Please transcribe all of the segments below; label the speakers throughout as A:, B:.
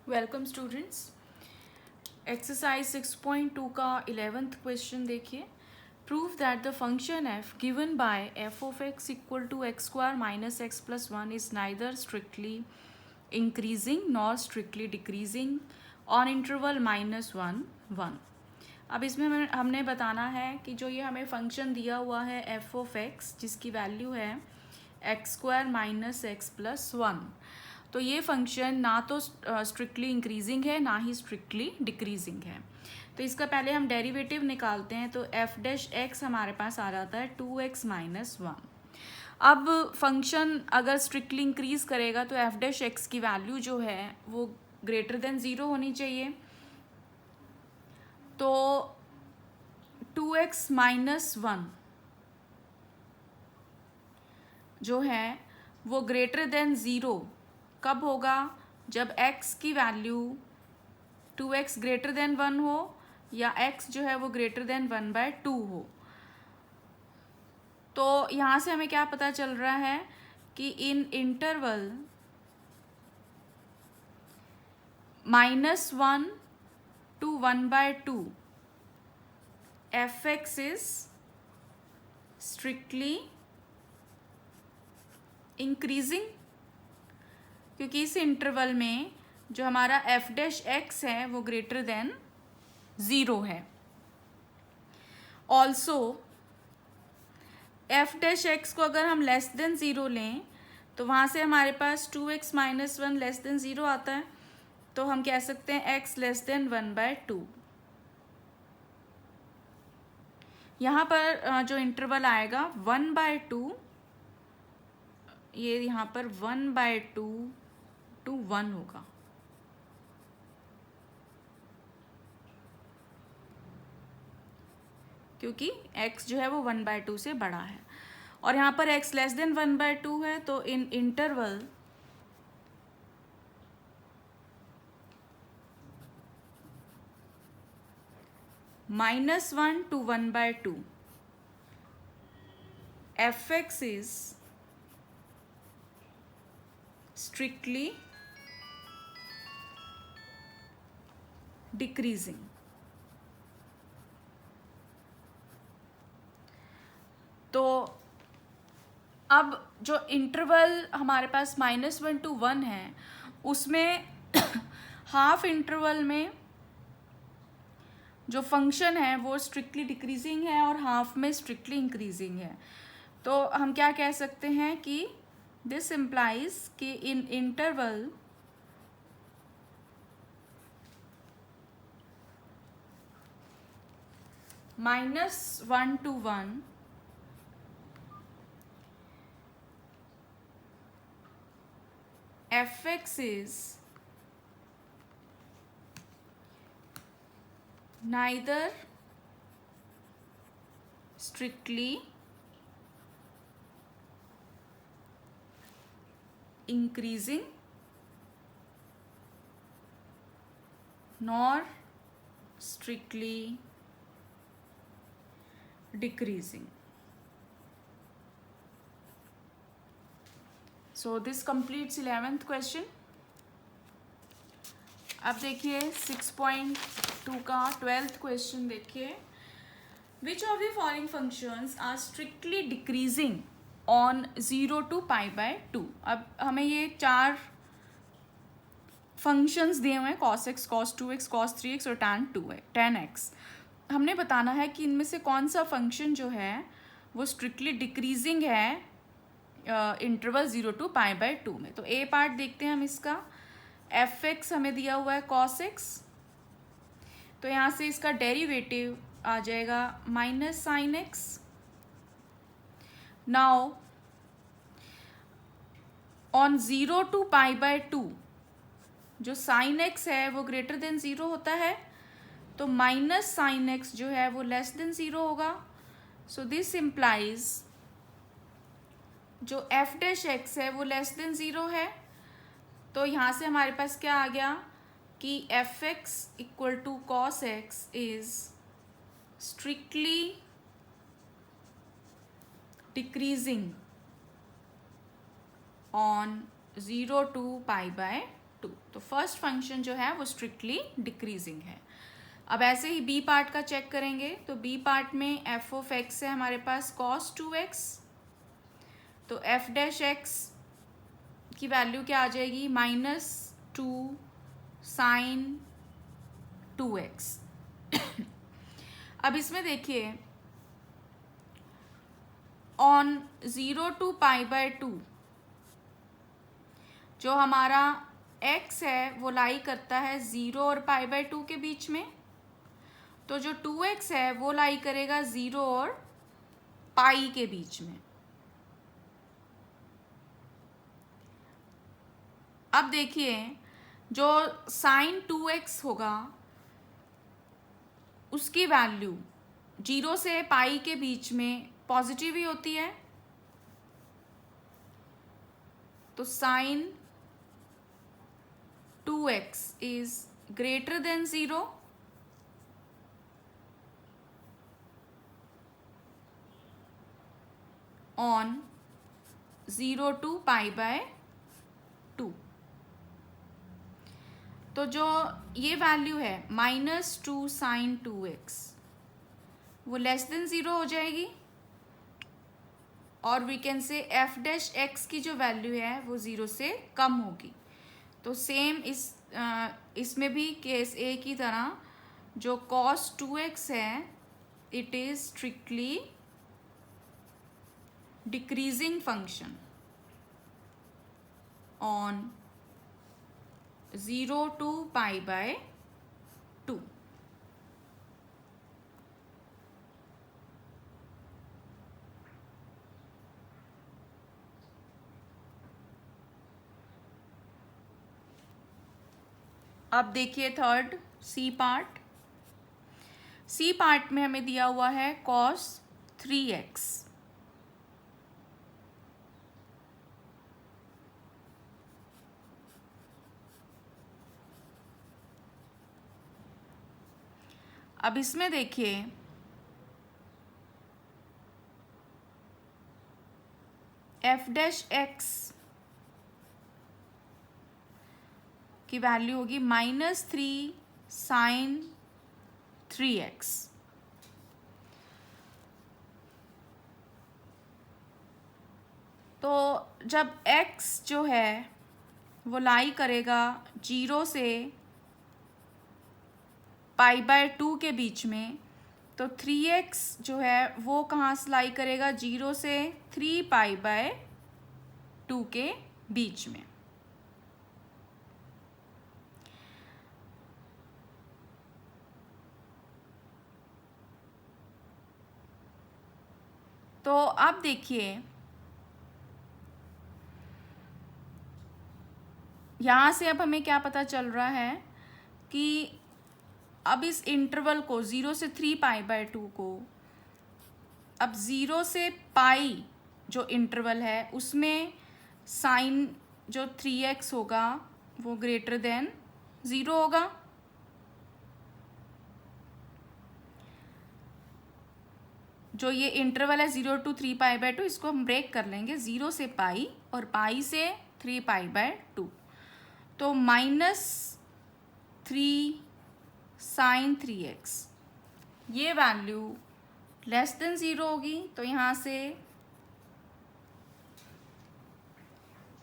A: Welcome students. Exercise 6.2 का 11th question देखिए। Prove that the function f given by f of x equal to x square minus x plus one is neither strictly increasing nor strictly decreasing on interval -1 1। अब इसमें हमने बताना है कि जो ये हमें फंक्शन दिया हुआ है f ऑफ x जिसकी वैल्यू है x square minus x plus one, तो ये फंक्शन ना तो स्ट्रिक्टली इंक्रीजिंग है ना ही स्ट्रिक्टली डिक्रीजिंग है। तो इसका पहले हम डेरिवेटिव निकालते हैं, तो एफ डैश एक्स हमारे पास आ जाता है 2x माइनस वन। अब फंक्शन अगर स्ट्रिक्टली इंक्रीज करेगा तो एफ डैश एक्स की वैल्यू जो है वो ग्रेटर देन ज़ीरो होनी चाहिए। तो 2x माइनस वन जो है वो ग्रेटर देन ज़ीरो कब होगा? जब x की value 2x greater than one हो या x जो है वो ग्रेटर देन 1/2 हो। तो यहाँ से हमें क्या पता चल रहा है कि इन interval -1 to 1/2 f(x) is strictly increasing, क्योंकि इस इंटरवल में जो हमारा एफ डैश एक्स है वो ग्रेटर देन ज़ीरो है। ऑल्सो एफ डैश एक्स को अगर हम लेस देन ज़ीरो लें तो वहाँ से हमारे पास 2x minus one less than zero आता है, तो हम कह सकते हैं x लेस देन 1/2। यहाँ पर जो इंटरवल आएगा 1/2, ये यहाँ पर 1/2 to 1 होगा। क्योंकि x जो है वो 1/2 से बड़ा है और यहाँ पर x लेस देन 1/2 है, तो इन interval -1 to 1/2 f(x) is strictly decreasing. तो अब जो इंटरवल हमारे पास -1 to 1 है उसमें हाफ इंटरवल में जो फंक्शन है वो स्ट्रिक्टली डिक्रीजिंग है और हाफ में स्ट्रिक्टली इंक्रीजिंग है। तो हम क्या कह सकते हैं कि दिस इम्प्लाइज कि इन interval -1 to 1 f(x) is neither strictly increasing nor strictly decreasing. So this completes 11th question. अब देखिए 6.2 का 12th क्वेश्चन देखिए। Which of the following functions are strictly decreasing on 0 to π/2? अब हमें ये चार फंक्शंस दिए हुए हैं, cos x, cos 2x, cos 3x और tan x। हमने बताना है कि इनमें से कौन सा फंक्शन जो है वो स्ट्रिक्टली डिक्रीजिंग है इंटरवल 0 to π/2 में। तो ए पार्ट देखते हैं हम इसका। f(x) हमें दिया हुआ है cos x, तो यहाँ से इसका डेरिवेटिव आ जाएगा minus sine x. Now on 0 to π/2 जो साइन एक्स है वो ग्रेटर देन ज़ीरो होता है, तो माइनस साइन एक्स जो है वो लेस देन ज़ीरो होगा। सो दिस इम्प्लाइज जो एफ डैश एक्स है वो लेस देन ज़ीरो है। तो यहाँ से हमारे पास क्या आ गया कि f x equal to cos x is strictly decreasing on 0 to π/2। 2। तो फर्स्ट फंक्शन जो है वो स्ट्रिक्टली डिक्रीजिंग है। अब ऐसे ही बी पार्ट का चेक करेंगे। तो बी पार्ट में एफ ऑफ एक्स है हमारे पास cos 2x, तो एफ डैश एक्स की वैल्यू क्या आ जाएगी -2 sin 2x। अब इसमें देखिए ऑन 0 to π/2 जो हमारा x है वो लाई करता है 0 और π/2 के बीच में, तो जो 2x है वो लाई करेगा 0 और पाई के बीच में। अब देखिए जो sin 2x होगा उसकी वैल्यू 0 से पाई के बीच में पॉजिटिव ही होती है, तो sin 2x is greater than 0 on 0 to π/2। तो जो ये वैल्यू है -2 sin 2x वो लेस देन 0 हो जाएगी, और we can say f dash x की जो वैल्यू है वो 0 से कम होगी। तो सेम इसमें भी केस ए की तरह जो cos 2x है it is strictly decreasing function on 0 to π/2। अब देखिए third c part. C part में हमें दिया हुआ है cos 3x। अब इसमें देखिए एफ डैश एक्स की वैल्यू होगी -3 sin 3x। तो जब x जो है वो लाई करेगा 0 से π/2 के बीच में, तो 3x जो है वो कहाँ से लाई करेगा 0 से 3 π/2 के बीच में। तो अब देखिए यहाँ से अब हमें क्या पता चल रहा है कि अब इस इंटरवल को 0 से 3 π/2 को अब 0 से पाई जो इंटरवल है उसमें साइन जो 3x होगा वो ग्रेटर देन 0 होगा। जो ये इंटरवल है 0 to 3 π/2 इसको हम ब्रेक कर लेंगे 0 से पाई और पाई से 3 π/2, तो -3 sin 3x ये वैल्यू लेस देन 0 होगी। तो यहाँ से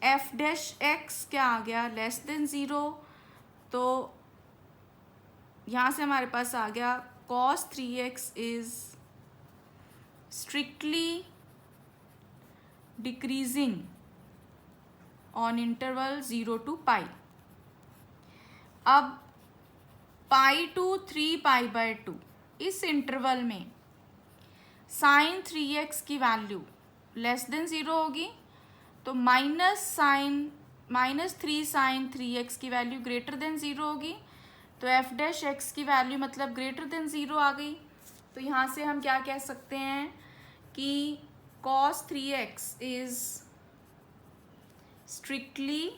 A: एफ डैश एक्स क्या आ गया लेस देन 0, तो यहाँ से हमारे पास आ गया cos 3x is strictly decreasing on interval 0 to π। अब पाई टू 3 π/2 इस इंटरवल में sin 3x की वैल्यू लेस देन 0 होगी, तो -3 sin 3x की वैल्यू ग्रेटर देन 0 होगी, तो एफ डैश एक्स की वैल्यू मतलब ग्रेटर देन 0 आ गई। तो यहाँ से हम क्या कह सकते हैं कि cos 3x is strictly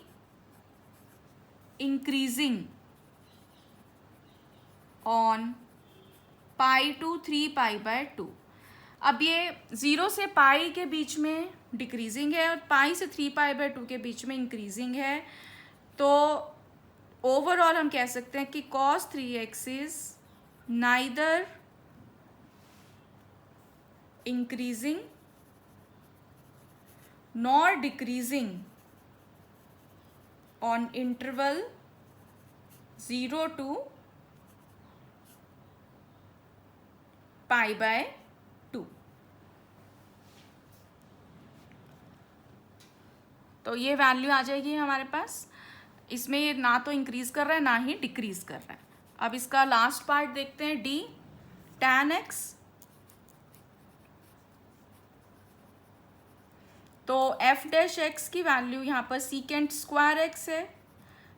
A: increasing on pi to 3 π/2। अब ये 0 से पाई के बीच में डिक्रीजिंग है और पाई से 3 π/2 के बीच में इंक्रीजिंग है, तो ओवरऑल हम कह सकते हैं कि cos 3x is neither increasing nor decreasing on interval 0 to π/2। तो ये वैल्यू आ जाएगी हमारे पास। इसमें ये ना तो इंक्रीज कर रहा है ना ही डिक्रीज कर रहा है। अब इसका लास्ट पार्ट देखते हैं, डी tan x। तो f डैश x की वैल्यू यहाँ पर secant स्क्वायर x है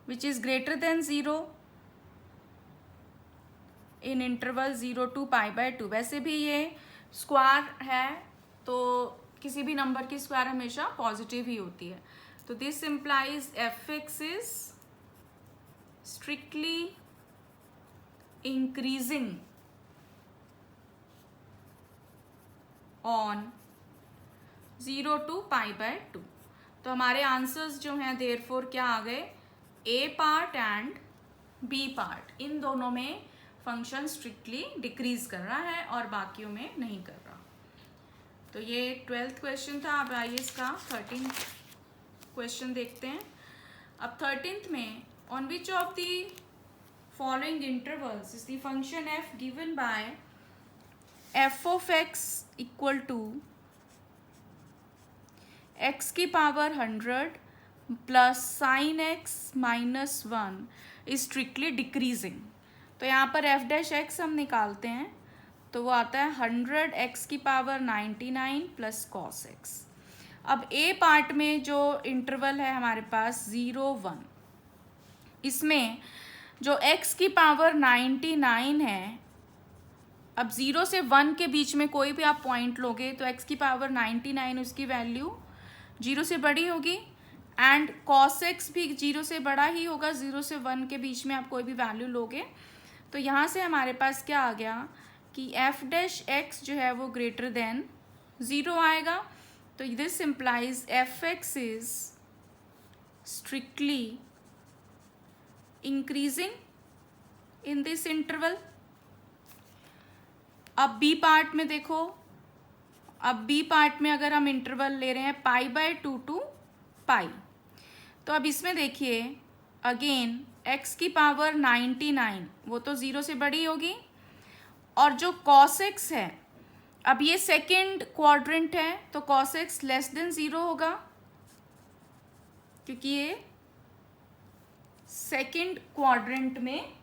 A: which is greater than 0 in interval 0 to π/2। वैसे भी ये स्क्वायर है तो किसी भी नंबर की स्क्वायर हमेशा पॉजिटिव ही होती है। तो this implies f(x) is strictly increasing on 0 to π/2। तो हमारे आंसर्स जो हैं देयरफॉर क्या आ गए, ए पार्ट एंड बी पार्ट, इन दोनों में फंक्शन स्ट्रिक्टली डिक्रीज कर रहा है और बाकियों में नहीं कर रहा। तो ये 12th क्वेश्चन था। अब आइए इसका 13th क्वेश्चन देखते हैं। अब 13th में, on which of the following intervals is the function f given by f of x equal to x की power 100 plus sine x minus 1 is strictly decreasing. तो यहाँ पर f डैश x हम निकालते हैं तो वो आता है 100 x की पावर 99 प्लस कॉस x। अब a पार्ट में जो इंटरवल है हमारे पास 0 1, इसमें जो x की पावर 99 है, अब 0 से 1 के बीच में कोई भी आप पॉइंट लोगे तो x की पावर 99 उसकी वैल्यू 0 से बड़ी होगी एंड cos x भी 0 से बड़ा ही होगा। 0 से 1 के बीच में आप कोई भी वैल्यू लोगे तो यहाँ से हमारे पास क्या आ गया कि f डैश x जो है वो ग्रेटर देन 0 आएगा। तो this implies f(x) is strictly increasing in this interval. अब b पार्ट में देखो, अब b पार्ट में अगर हम इंटरवल ले रहे हैं π/2 to π, तो अब इसमें देखिए अगेन x की पावर 99 वो तो 0 से बड़ी होगी और जो cos x है, अब ये सेकेंड क्वाड्रेंट है तो cos x लेस देन 0 होगा क्योंकि ये सेकेंड क्वाड्रेंट में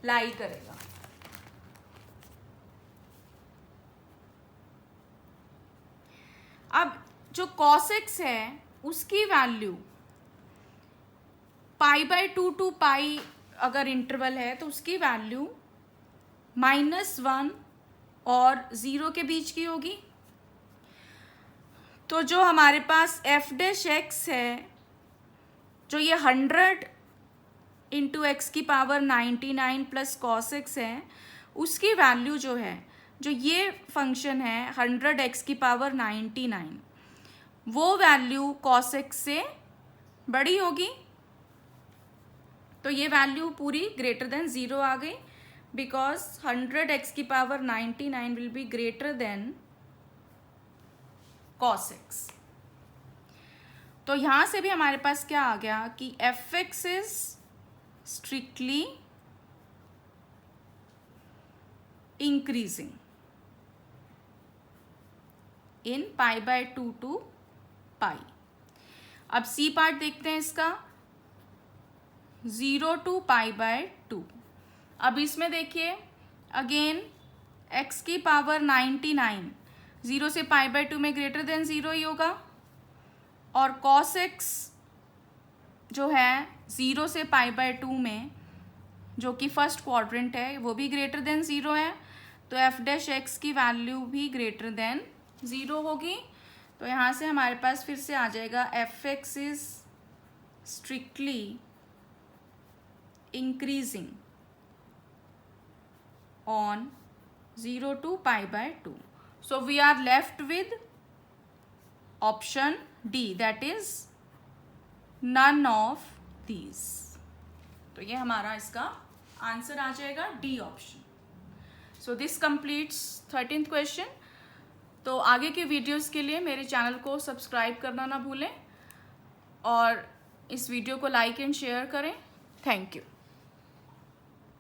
A: लाई करेगा। अब जो cos x है उसकी वैल्यू π/2 to π अगर इंटरवल है तो उसकी वैल्यू -1 और 0 के बीच की होगी। तो जो हमारे पास f डैश x है, जो ये 100 इंटू एक्स की पावर 99 प्लस cos x है, उसकी वैल्यू जो है, जो ये फंक्शन है 100x की पावर 99, वो वैल्यू cos x से बड़ी होगी। तो ये वैल्यू पूरी ग्रेटर देन 0 आ गई बिकॉज 100x की power 99 will be greater than cos x। तो यहाँ से भी हमारे पास क्या आ गया कि f(x) is strictly increasing in π/2 to π। अब c पार्ट देखते हैं इसका, 0 to π/2। अब इसमें देखिए अगेन x की पावर 99 0 से π/2 में ग्रेटर देन 0 ही होगा और cos x जो है 0 से π/2 में, जो कि फर्स्ट क्वाड्रेंट है, वो भी ग्रेटर देन 0 है। तो f डैश x की वैल्यू भी ग्रेटर देन 0 होगी। तो यहाँ से हमारे पास फिर से आ जाएगा f(x) is strictly increasing on 0 to π/2. So we are left with option D, that is none of these. तो ये हमारा इसका आंसर आ जाएगा D option. So this completes 13th question. तो आगे के वीडियोस के लिए मेरे चैनल को सब्सक्राइब करना ना भूलें और इस वीडियो को लाइक एंड शेयर करें. Thank you.